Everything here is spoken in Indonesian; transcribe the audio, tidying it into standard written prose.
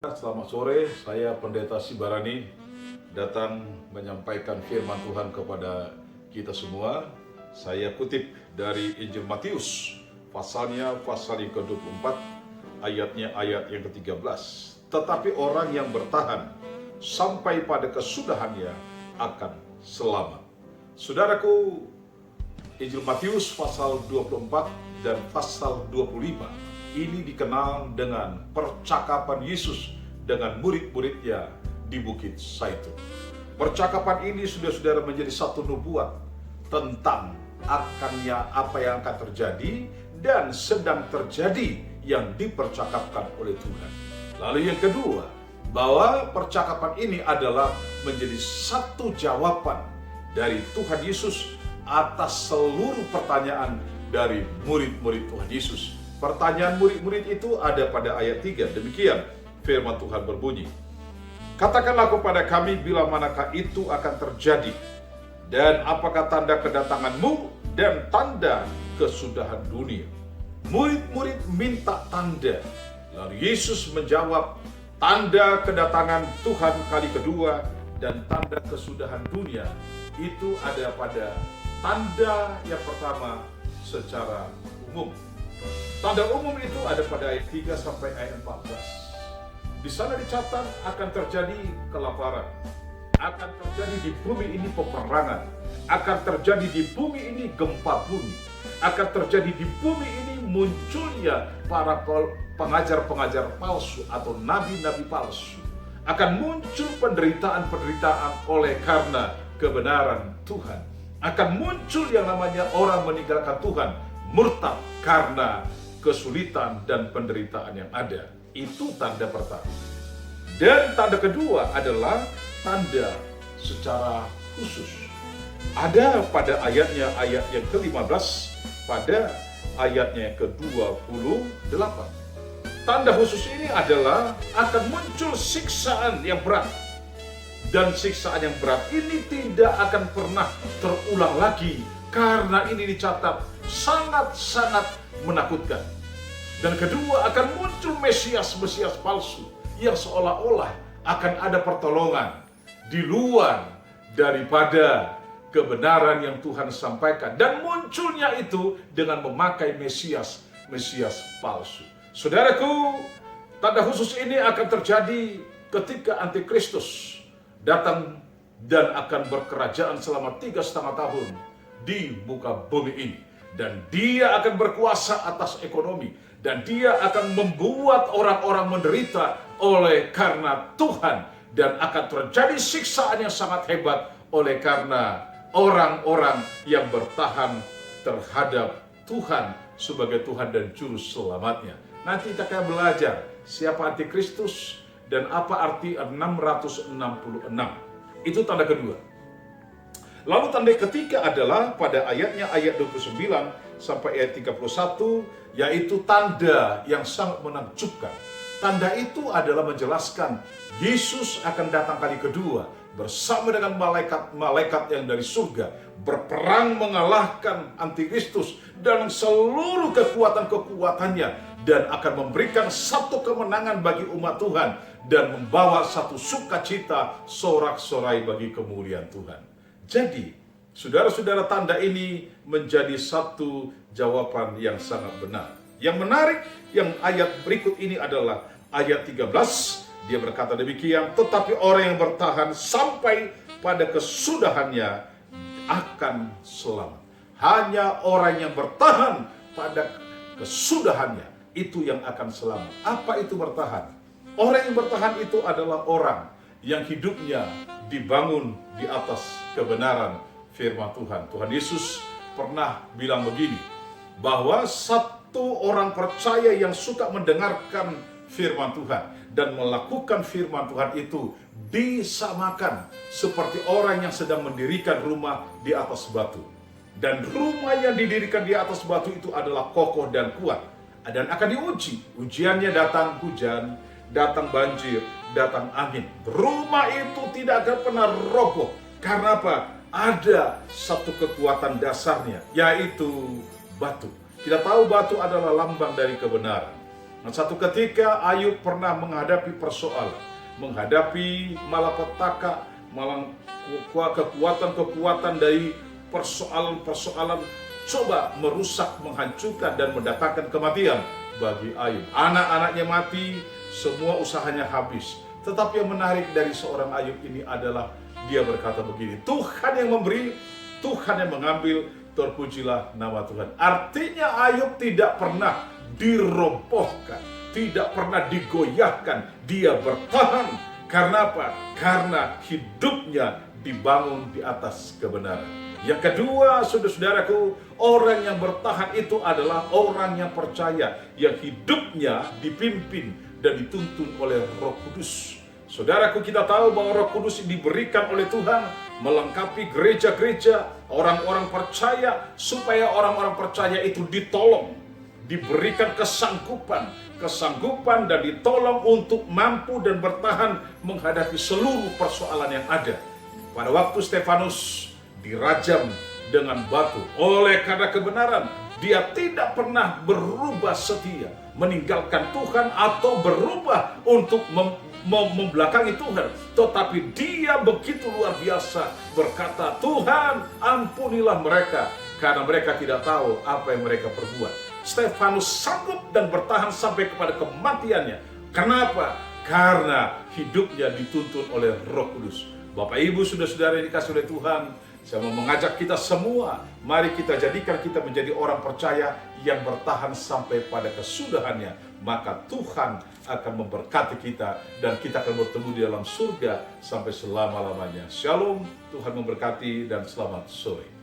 Selamat sore, saya Pendeta Sibarani datang menyampaikan firman Tuhan kepada kita semua. Saya kutip dari Injil Matius, pasalnya pasal yang ke-24, ayatnya ayat yang ke-13. Tetapi orang yang bertahan sampai pada kesudahannya akan selamat. Saudaraku, Injil Matius pasal 24 dan pasal 25 ini dikenal dengan percakapan Yesus dengan murid-muridnya di Bukit Zaitun. Percakapan ini saudara-saudara menjadi satu nubuat tentang akannya apa yang akan terjadi dan sedang terjadi yang dipercakapkan oleh Tuhan. Lalu yang kedua, bahwa percakapan ini adalah menjadi satu jawaban dari Tuhan Yesus atas seluruh pertanyaan dari murid-murid Tuhan Yesus. Pertanyaan murid-murid itu ada pada ayat 3. Demikian firman Tuhan berbunyi, katakanlah kepada kami bila manakah itu akan terjadi, dan apakah tanda kedatanganmu dan tanda kesudahan dunia. Murid-murid minta tanda. Lalu Yesus menjawab, tanda kedatangan Tuhan kali kedua dan tanda kesudahan dunia itu ada pada tanda yang pertama secara umum. Tanda umum itu ada pada ayat 3 sampai ayat 14. Di sana dicatat akan terjadi kelaparan, akan terjadi di bumi ini peperangan, akan terjadi di bumi ini gempa bumi, akan terjadi di bumi ini munculnya para pengajar-pengajar palsu atau nabi-nabi palsu. Akan muncul penderitaan-penderitaan oleh karena kebenaran Tuhan. Akan muncul yang namanya orang meninggalkan Tuhan, murtad karena kesulitan dan penderitaan yang ada. Itu tanda pertama. Dan tanda kedua adalah tanda secara khusus. Ada pada ayatnya, ayat yang ke-15, pada ayatnya yang ke-28. Tanda khusus ini adalah akan muncul siksaan yang berat. Dan siksaan yang berat ini tidak akan pernah terulang lagi, karena ini dicatat sangat-sangat menakutkan. Dan kedua, akan muncul Mesias-Mesias palsu yang seolah-olah akan ada pertolongan di luar daripada kebenaran yang Tuhan sampaikan. Dan munculnya itu dengan memakai Mesias palsu. Saudaraku, tanda khusus ini akan terjadi ketika Antikristus datang dan akan berkerajaan selama 3,5 tahun di muka bumi ini. Dan dia akan berkuasa atas ekonomi. Dan dia akan membuat orang-orang menderita oleh karena Tuhan. Dan akan terjadi siksaan yang sangat hebat oleh karena orang-orang yang bertahan terhadap Tuhan sebagai Tuhan dan Juru Selamatnya. Nanti kita akan belajar siapa Antikristus dan apa arti 666. Itu tanda kedua. Lalu tanda ketiga adalah pada ayatnya ayat 29 sampai ayat 31, yaitu tanda yang sangat menakjubkan. Tanda itu adalah menjelaskan Yesus akan datang kali kedua bersama dengan malaikat-malaikat yang dari surga, berperang mengalahkan Antikristus dan seluruh kekuatan-kekuatannya, dan akan memberikan satu kemenangan bagi umat Tuhan dan membawa satu sukacita sorak-sorai bagi kemuliaan Tuhan. Jadi, saudara-saudara, tanda ini menjadi satu jawaban yang sangat benar. Yang menarik, yang ayat berikut ini adalah ayat 13. Dia berkata demikian, tetapi orang yang bertahan sampai pada kesudahannya akan selamat. Hanya orang yang bertahan pada kesudahannya, itu yang akan selamat. Apa itu bertahan? Orang yang bertahan itu adalah orang yang hidupnya dibangun di atas kebenaran firman Tuhan. Tuhan Yesus pernah bilang begini, bahwa satu orang percaya yang suka mendengarkan firman Tuhan dan melakukan firman Tuhan itu disamakan seperti orang yang sedang mendirikan rumah di atas batu. Dan rumah yang didirikan di atas batu itu adalah kokoh dan kuat. Dan akan diuji. Ujiannya datang hujan, datang banjir, datang angin. Rumah itu tidak akan pernah roboh. Karena apa? Ada satu kekuatan dasarnya, yaitu batu. Kita tahu batu adalah lambang dari kebenaran. Dan satu ketika Ayub pernah menghadapi persoalan, menghadapi malapetaka, malah kekuatan-kekuatan dari persoalan-persoalan coba merusak, menghancurkan dan mendatangkan kematian bagi Ayub. Anak-anaknya mati, semua usahanya habis. Tetapi yang menarik dari seorang Ayub ini adalah dia berkata begini, Tuhan yang memberi, Tuhan yang mengambil, terpujilah nama Tuhan. Artinya Ayub tidak pernah dirobohkan, tidak pernah digoyahkan. Dia bertahan. Karena apa? Karena hidupnya dibangun di atas kebenaran. Yang kedua, saudara-saudaraku, orang yang bertahan itu adalah orang yang percaya, yang hidupnya dipimpin dan dituntun oleh Roh Kudus. Saudaraku, kita tahu bahwa Roh Kudus diberikan oleh Tuhan melengkapi gereja-gereja, orang-orang percaya, supaya orang-orang percaya itu ditolong, diberikan kesanggupan dan ditolong untuk mampu dan bertahan menghadapi seluruh persoalan yang ada. Pada waktu Stefanus dirajam dengan batu oleh karena kebenaran, dia tidak pernah berubah setia meninggalkan Tuhan atau berubah untuk membelakangi Tuhan, tetapi dia begitu luar biasa berkata, Tuhan ampunilah mereka karena mereka tidak tahu apa yang mereka perbuat. Stefanus sanggup dan bertahan sampai kepada kematiannya. Kenapa? Karena hidupnya dituntun oleh Roh Kudus. Bapak Ibu, saudara-saudara yang dikasihi oleh Tuhan, saya mau mengajak kita semua, mari kita jadikan kita menjadi orang percaya yang bertahan sampai pada kesudahannya. Maka Tuhan akan memberkati kita dan kita akan bertemu di dalam surga sampai selama-lamanya. Shalom, Tuhan memberkati dan selamat sore.